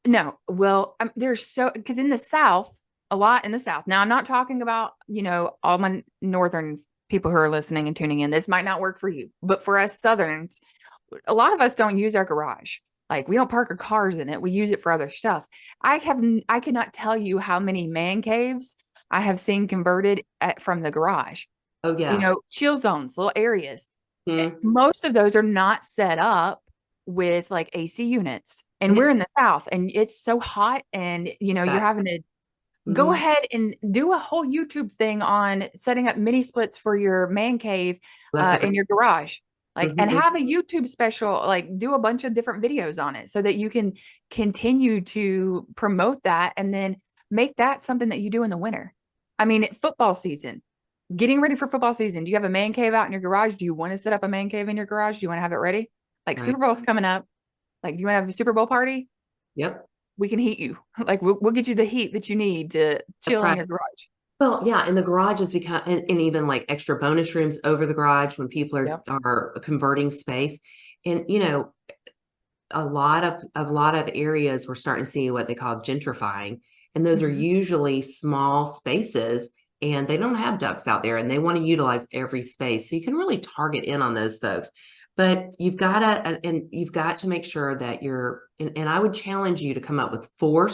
No. Well, because in the South, a lot in the South. Now, I'm not talking about, all my northern people who are listening and tuning in. This might not work for you, but for us Southerns, a lot of us don't use our garage. Like, we don't park our cars in it. We use it for other stuff. I cannot tell you how many man caves I have seen converted from the garage. Oh yeah. Chill zones, little areas. Hmm. Most of those are not set up with like AC units. And And we're it's in the South and it's so hot and you're that having to Go Hmm. ahead and do a whole YouTube thing on setting up mini splits for your man cave That's a great. in your garage. Like, and Mhm. have a YouTube special, like do a bunch of different videos on it so that you can continue to promote that and then make that something that you do in the winter. I mean, football season, getting ready for football season. Do you have a man cave out in your garage? Do you want to set up a man cave in your garage? Do you want to have it ready? Like Right. Super Bowl's coming up. Like, do you want to have a Super Bowl party? Yep. We can heat you. Like, we'll get you the heat that you need to That's chill in right. your garage. Well, yeah, and the garage has become, and even like extra bonus rooms over the garage when people Yep. are converting space, and a lot of areas we're starting to see what they call gentrifying, and those are Mhm. usually small spaces, and they don't have ducks out there, and they want to utilize every space, so you can really target in on those folks. But you've got to make sure that and I would challenge you to come up with four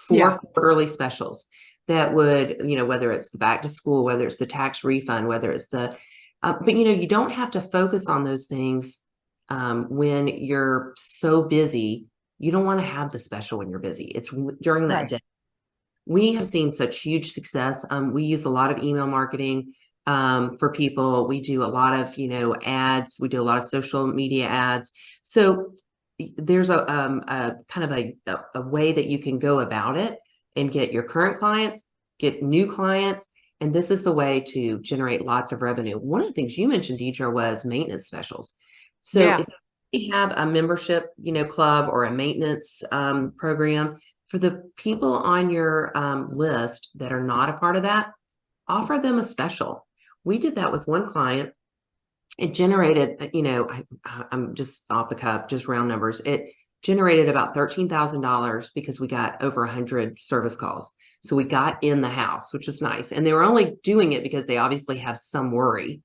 Yeah. quarterly specials that would, whether it's the back to school, whether it's the tax refund, whether it's but you don't have to focus on those things when you're so busy. You don't want to have the special when you're busy. It's during that Right. day. We have seen such huge success. We use a lot of email marketing for people. We do a lot of, ads. We do a lot of social media ads. So there's a kind of a way that you can go about it and get your current clients, get new clients. And this is the way to generate lots of revenue. One of the things you mentioned, Deidre, was maintenance specials. So Yeah. if you have a membership, club or a maintenance program, for the people on your list that are not a part of that, offer them a special. We did that with one client. It generated, I'm just off the cuff, just round numbers. It generated about $13,000 because we got over 100 service calls. So we got in the house, which was nice. And they were only doing it because they obviously have some worry.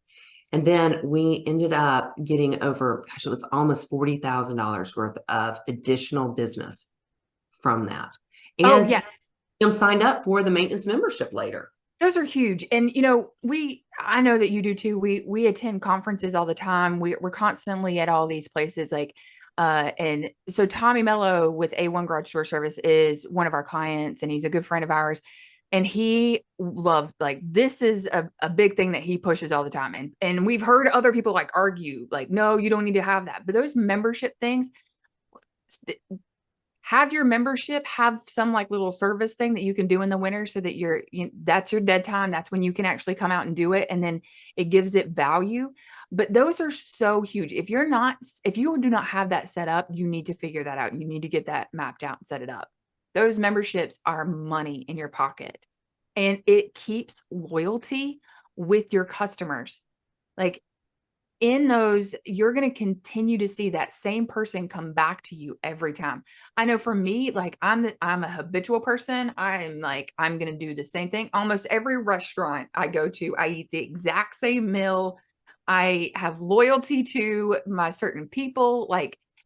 And then we ended up getting over, gosh, it was almost $40,000 worth of additional business from that. Oh, And yeah. I'm signed up for the maintenance membership later. Those are huge. And I know that you do too. We attend conferences all the time. We're constantly at all these places and so Tommy Mello with A1 Garage Door Service is one of our clients and he's a good friend of ours. And he loved like this is a big thing that he pushes all the time. And we've heard other people like argue, like, no, you don't need to have that. But those membership things, have your membership have some like little service thing that you can do in the winter so that that's your dead time. That's when you can actually come out and do it. And then it gives it value. But those are so huge. If you do not have that set up, you need to figure that out. You need to get that mapped out and set it up. Those memberships are money in your pocket and it keeps loyalty with your customers. Like in those, you're going to continue to see that same person come back to you every time. I know for me, like I'm a habitual person. I'm going to do the same thing. Almost every restaurant I go to, I eat the exact same meal. I have loyalty to my certain people,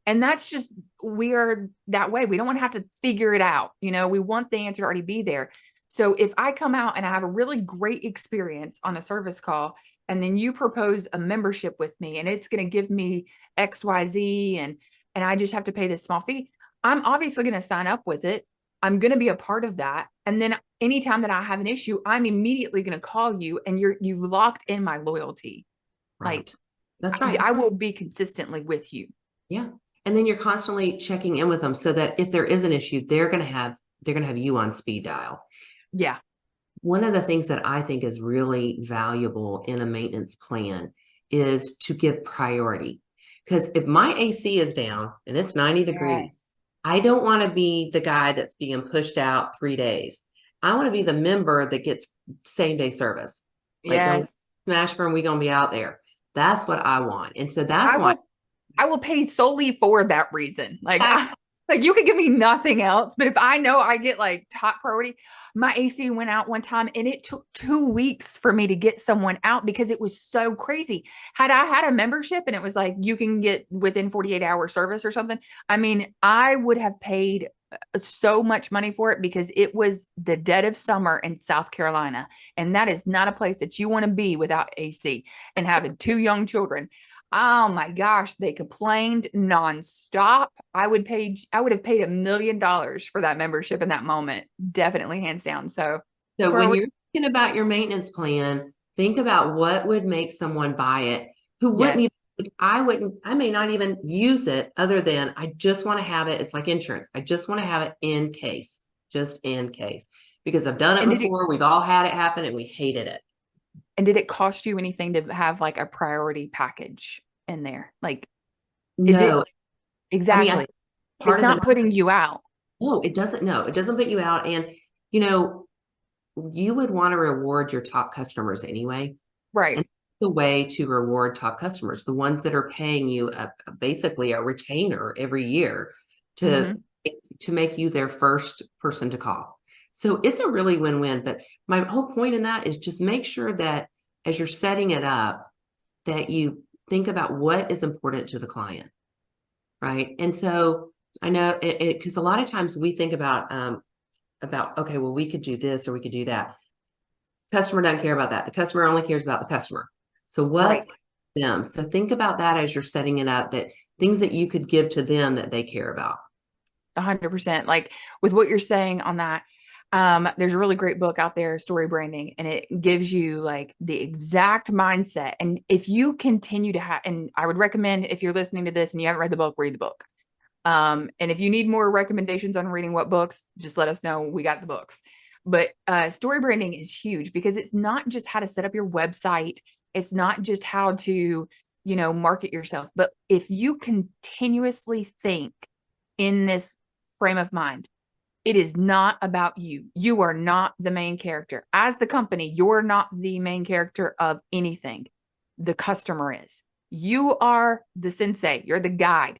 and that's just, we are that way. We don't want to have to figure it out. We want the answer to already be there. So if I come out and I have a really great experience on a service call, and then you propose a membership with me and it's going to give me XYZ and I just have to pay this small fee, I'm obviously going to sign up with it. I'm going to be a part of that. And then anytime that I have an issue, I'm immediately going to call you and you've locked in my loyalty. Like Right. That's right. I will be consistently with you. Yeah. And then you're constantly checking in with them so that if there is an issue, they're going to have you on speed dial. Yeah. One of the things that I think is really valuable in a maintenance plan is to give priority. Because if my AC is down and it's 90 degrees, Yes. I don't want to be the guy that's being pushed out 3 days. I want to be the member that gets same day service. Like, don't Yes. Mashburn, we gonna be out there. That's what I want. And so that's I why. will I will pay solely for that reason. Like you could give me nothing else, but if I know I get like top priority, my AC went out one time and it took 2 weeks for me to get someone out because it was so crazy. Had I had a membership and it was like you can get within 48-hour service or something, I mean, I would have paid so much money for it because it was the dead of summer in South Carolina. And that is not a place that you want to be without AC and having two young children. Oh my gosh, they complained nonstop. I would have paid $1 million for that membership in that moment. Definitely hands down. So when you're thinking about your maintenance plan, think about what would make someone buy it who wouldn't even, I may not even use it other than I just want to have it. It's like insurance. I just want to have it in case, just in case, because I've done it before. We've all had it happen and we hated it. And did it cost you anything to have like a priority package in there? Like, no, exactly. I mean, it's not putting you out. No, it doesn't. No, it doesn't put you out. And, you would want to reward your top customers anyway. Right. And the way to reward top customers, the ones that are paying you basically a retainer every year to make you their first person to call. So it's a really win-win. But my whole point in that is just make sure that as you're setting it up, that you think about what is important to the client, right? And so I know because a lot of times we think about, okay, well, we could do this or we could do that. Customer doesn't care about that. The customer only cares about the customer. So what's them? So think about that as you're setting it up, that things that you could give to them that they care about. 100%. Like with what you're saying on that, there's a really great book out there, Story Branding, and it gives you like the exact mindset. And if you continue to have, and I would recommend if you're listening to this and you haven't read the book, read the book. And if you need more recommendations on reading what books, just let us know. We got the books. But story branding is huge because it's not just how to set up your website. It's not just how to, market yourself. But if you continuously think in this frame of mind, it is not about you. You are not the main character. As the company, you're not the main character of anything. The customer is. You are the sensei. You're the guide.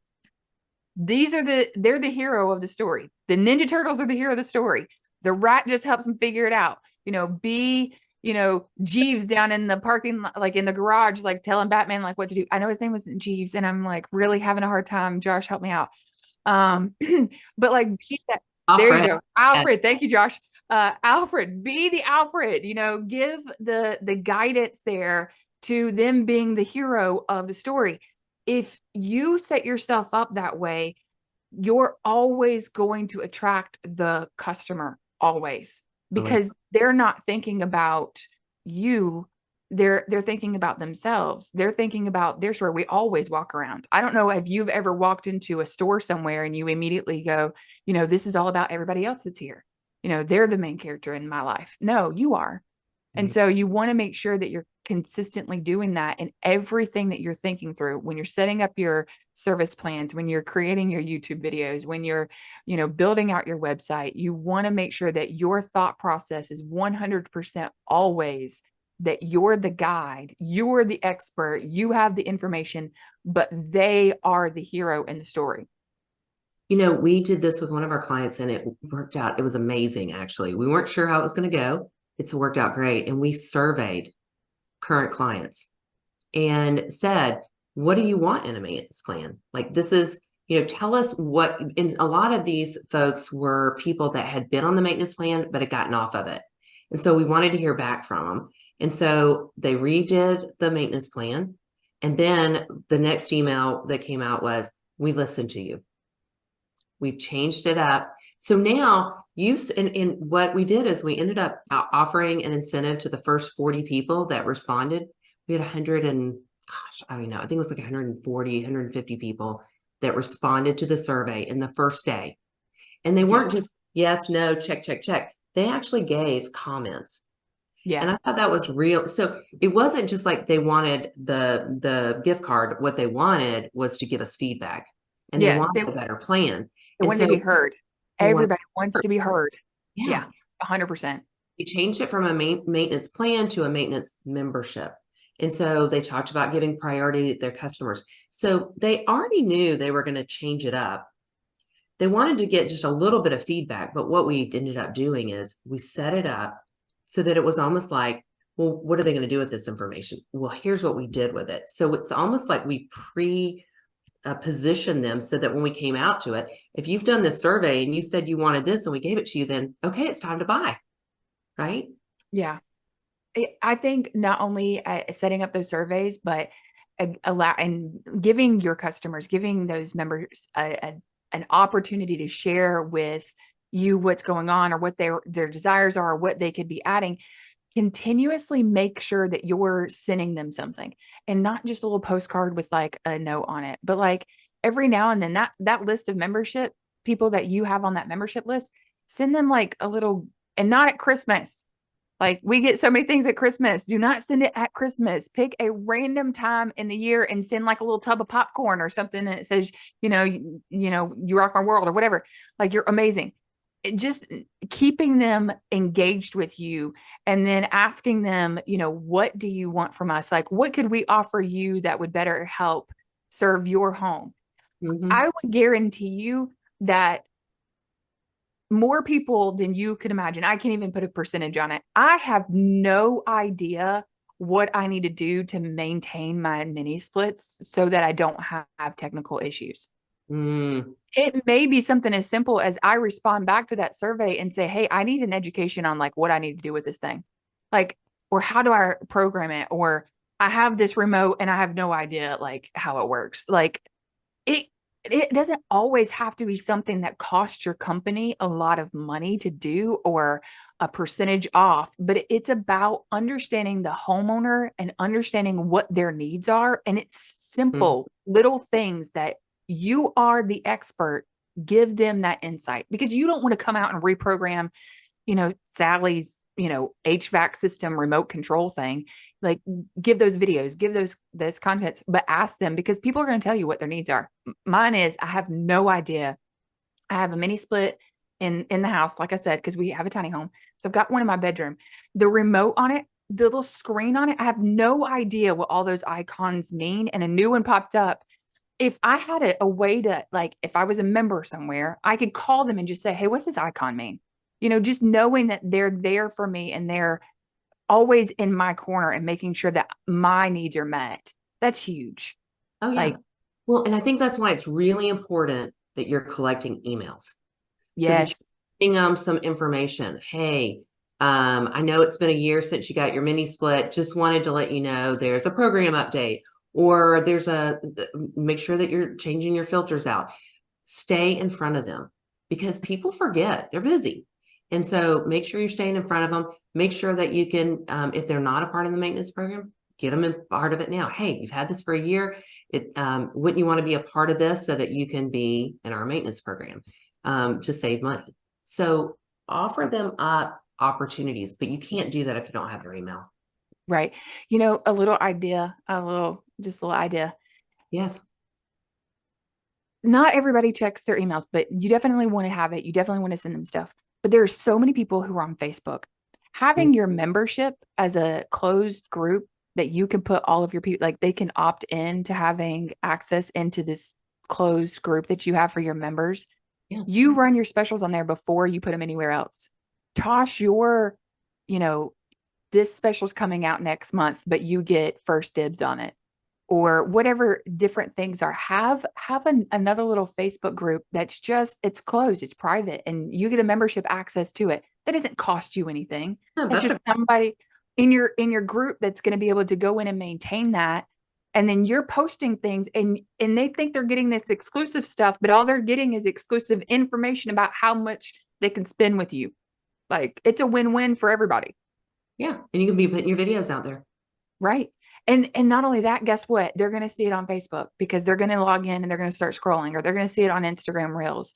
They're the hero of the story. The Ninja Turtles are the hero of the story. The rat just helps them figure it out. Jeeves down in the parking, like in the garage, like telling Batman like what to do. I know his name wasn't Jeeves, and I'm like really having a hard time. Josh, help me out. But like be that. Alfred. There you go. Alfred. Thank you, Josh. Alfred, be the Alfred, give the guidance there to them being the hero of the story. If you set yourself up that way, you're always going to attract the customer, always, because they're not thinking about you. They're thinking about themselves. They're thinking about their story. We always walk around. I don't know if you've ever walked into a store somewhere and you immediately go, this is all about everybody else that's here. They're the main character in my life. No, you are. And so you want to make sure that you're consistently doing that in everything that you're thinking through when you're setting up your service plans, when you're creating your YouTube videos, when you're, building out your website. You want to make sure that your thought process is 100% always that you're the guide, you're the expert, you have the information, but they are the hero in the story. We did this with one of our clients and it worked out. It was amazing, actually. We weren't sure how it was going to go. It's worked out great. And we surveyed current clients and said, what do you want in a maintenance plan? Like this is, tell us what, and a lot of these folks were people that had been on the maintenance plan, but had gotten off of it. And so we wanted to hear back from them. And so they redid the maintenance plan. And then the next email that came out was, we listened to you. We've changed it up. So now and what we did is we ended up offering an incentive to the first 40 people that responded. We had 100 and I don't know, I think it was like 140, 150 people that responded to the survey in the first day. And they weren't just yes, no, check, check, check. They actually gave comments. Yeah. And I thought that was real. So it wasn't just like they wanted the gift card. What they wanted was to give us feedback and they wanted a better plan. They wanted to be heard. Everybody wants to be heard. Yeah. 100%. We changed it from a maintenance plan to a maintenance membership. And so they talked about giving priority to their customers. So they already knew they were going to change it up. They wanted to get just a little bit of feedback. But what we ended up doing is we set it up so that it was almost like, well, what are they going to do with this information? Well, here's what we did with it. So it's almost like we position them so that when we came out to it, if you've done this survey and you said you wanted this and we gave it to you, then okay, it's time to buy, right? Yeah. I think not only setting up those surveys, but allow and giving your customers, giving those members an opportunity to share with you what's going on or what their desires are, or what they could be adding. Continuously make sure that you're sending them something, and not just a little postcard with like a note on it, but like every now and then that list of membership people that you have on that membership list, send them like a little, and not at Christmas. Like, we get so many things at Christmas. Do not send it at Christmas. Pick a random time in the year and send like a little tub of popcorn or something that says, you rock my world or whatever. Like, you're amazing. Just keeping them engaged with you, and then asking them, what do you want from us? Like, what could we offer you that would better help serve your home? Mm-hmm. I would guarantee you that more people than you could imagine. I can't even put a percentage on it. I have no idea what I need to do to maintain my mini splits so that I don't have technical issues. It may be something as simple as I respond back to that survey and say, hey, I need an education on like what I need to do with this thing. Like, or how do I program it? Or I have this remote and I have no idea like how it works. Like, it doesn't always have to be something that costs your company a lot of money to do or a percentage off, but it's about understanding the homeowner and understanding what their needs are. And it's simple little things that you are the expert. Give them that insight, because you don't want to come out and reprogram, Sally's, HVAC system remote control thing. Like, give those videos, give this content, but ask them, because people are going to tell you what their needs are. Mine is, I have no idea. I have a mini split in the house, like I said, because we have a tiny home. So I've got one in my bedroom. The remote on it, the little screen on it, I have no idea what all those icons mean. And a new one popped up. If I had a way to, like, if I was a member somewhere, I could call them and just say, hey, what's this icon mean? Just knowing that they're there for me and they're always in my corner and making sure that my needs are met. That's huge. Oh, yeah. Well, and I think that's why it's really important that you're collecting emails. Yes. So that you're getting some information. Hey, I know it's been a year since you got your mini split. Just wanted to let you know there's a program update, or make sure that you're changing your filters out. Stay in front of them, because people forget, they're busy. And so make sure you're staying in front of them. Make sure that you can, if they're not a part of the maintenance program, get them a part of it now. Hey, you've had this for a year. Wouldn't you want to be a part of this so that you can be in our maintenance program to save money? So offer them up opportunities, but you can't do that if you don't have their email. Right. A little idea, just a little idea. Yes. Not everybody checks their emails, but you definitely want to have it. You definitely want to send them stuff. But there are so many people who are on Facebook. Having your membership as a closed group that you can put all of your people, like, they can opt in to having access into this closed group that you have for your members. Yeah. You run your specials on there before you put them anywhere else. Toss your, this special's coming out next month, but you get first dibs on it, or whatever different things are. Have another little Facebook group that's just, it's closed, it's private, and you get a membership access to it. That doesn't cost you anything. No, It's just somebody in your group that's going to be able to go in and maintain that. And then you're posting things, and they think they're getting this exclusive stuff, but all they're getting is exclusive information about how much they can spend with you. Like, it's a win-win for everybody. Yeah. And you can be putting your videos out there. Right. And not only that, guess what? They're going to see it on Facebook, because they're going to log in and they're going to start scrolling, or they're going to see it on Instagram Reels,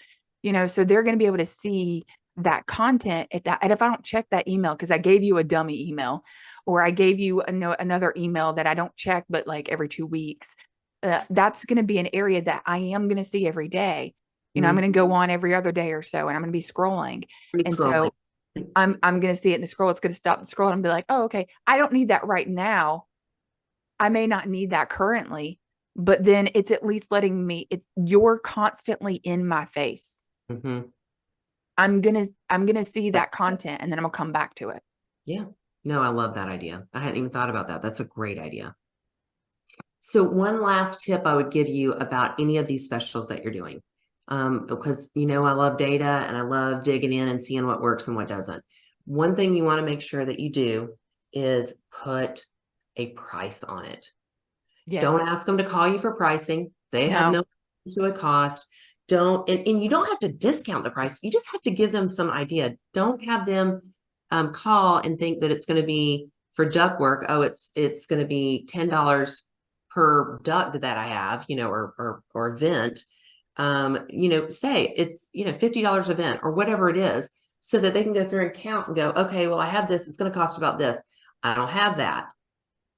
so they're going to be able to see that content at that. And if I don't check that email, because I gave you a dummy email, or I gave you another email that I don't check, but like every 2 weeks, that's going to be an area that I am going to see every day. I'm going to go on every other day or so, and I'm going to be scrolling. So I'm going to see it in the scroll. It's going to stop the scroll and be like, oh, okay, I don't need that right now. I may not need that currently, but then it's at least letting me, you're constantly in my face. I'm going to see that content, and then I'm gonna come back to it. Yeah. No, I love that idea. I hadn't even thought about that. That's a great idea. So one last tip I would give you about any of these specials that you're doing, because I love data and I love digging in and seeing what works and what doesn't. One thing you want to make sure that you do is put a price on it. Yes. Don't ask them to call you for pricing. They have No. no to a cost. Don't and you don't have to discount the price. You just have to give them some idea. Don't have them call and think that it's going to be for duct work. Oh, it's going to be $10 per duct that I have, or vent. Say it's $50 a vent or whatever it is, so that they can go through and count and go, okay, well, I have this. It's going to cost about this. I don't have that,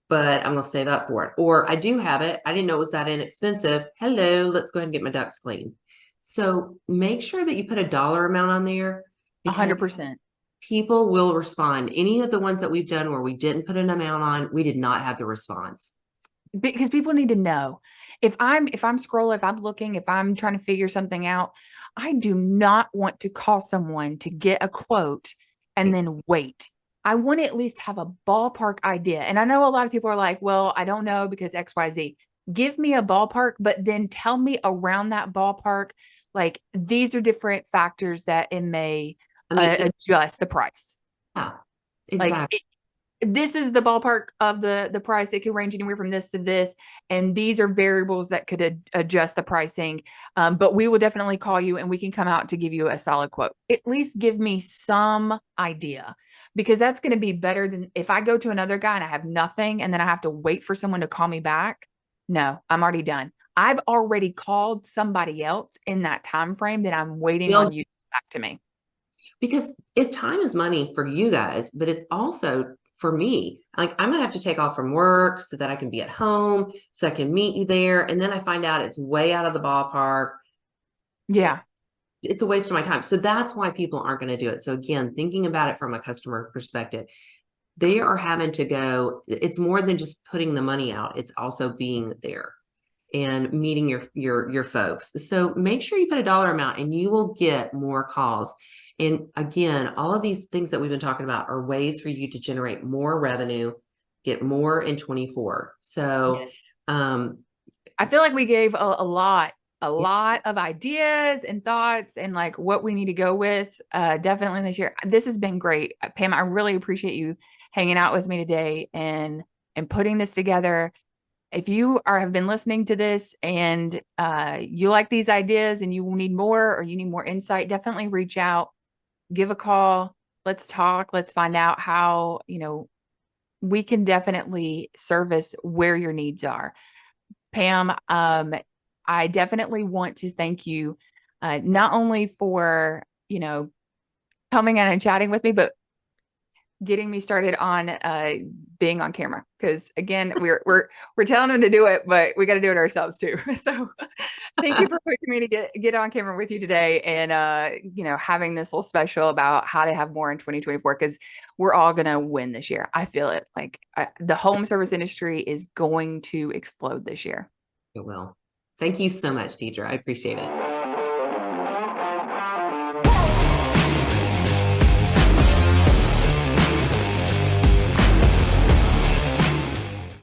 but I'm going to save up for it. Or I do have it. I didn't know it was that inexpensive. Hello, let's go ahead and get my ducts clean. So make sure that you put a dollar amount on there, because 100%. people will respond. Any of the ones that we've done where we didn't put an amount on, we did not have the response. Because people need to know. If I'm scrolling, if I'm looking, if I'm trying to figure something out, I do not want to call someone to get a quote and then wait. I want to at least have a ballpark idea. And I know a lot of people are like, well, I don't know because XYZ. Give me a ballpark, but then tell me around that ballpark, like these are different factors that it may I mean, adjust the price. yeah, Like exactly. this is the ballpark of the price. It could range anywhere from this to this, and these are variables that could adjust the pricing. But we will definitely call you and we can come out to give you a solid quote. At least give me some idea, because that's going to be better than if I go to another guy and I have nothing and then I have to wait for someone to call me back. No, I'm already done. I've already called somebody else in that time frame that I'm waiting on you to get back to me. Because time is money for you guys, but it's also for me. Like, I'm gonna have to take off from work so that I can be at home, so I can meet you there, and then I find out it's way out of the ballpark. Yeah. It's a waste of my time. So that's why people aren't going to do it. So again, thinking about it from a customer perspective, they are having to go. It's more than just putting the money out. It's also being there and meeting your folks. So make sure you put a dollar amount and you will get more calls. And again, all of these things that we've been talking about are ways for you to generate more revenue, get more in 24. So Yes. um I feel like we gave a lot of ideas and thoughts and like what we need to go with definitely this year. This has been great. Pam, I really appreciate you hanging out with me today and putting this together. If you have been listening to this and you like these ideas and you need more or you need more insight, definitely reach out, give a call. Let's talk. Let's find out how, we can definitely service where your needs are. Pam, I definitely want to thank you, not only for, coming in and chatting with me, but getting me started on being on camera. Because again, we're telling them to do it, but we got to do it ourselves too. So thank you for pushing me to get on camera with you today, and having this little special about how to have more in 2024, because we're all gonna win this year. I feel it. Like the home service industry is going to explode this year. it will. Thank you so much, Deidre. I appreciate it.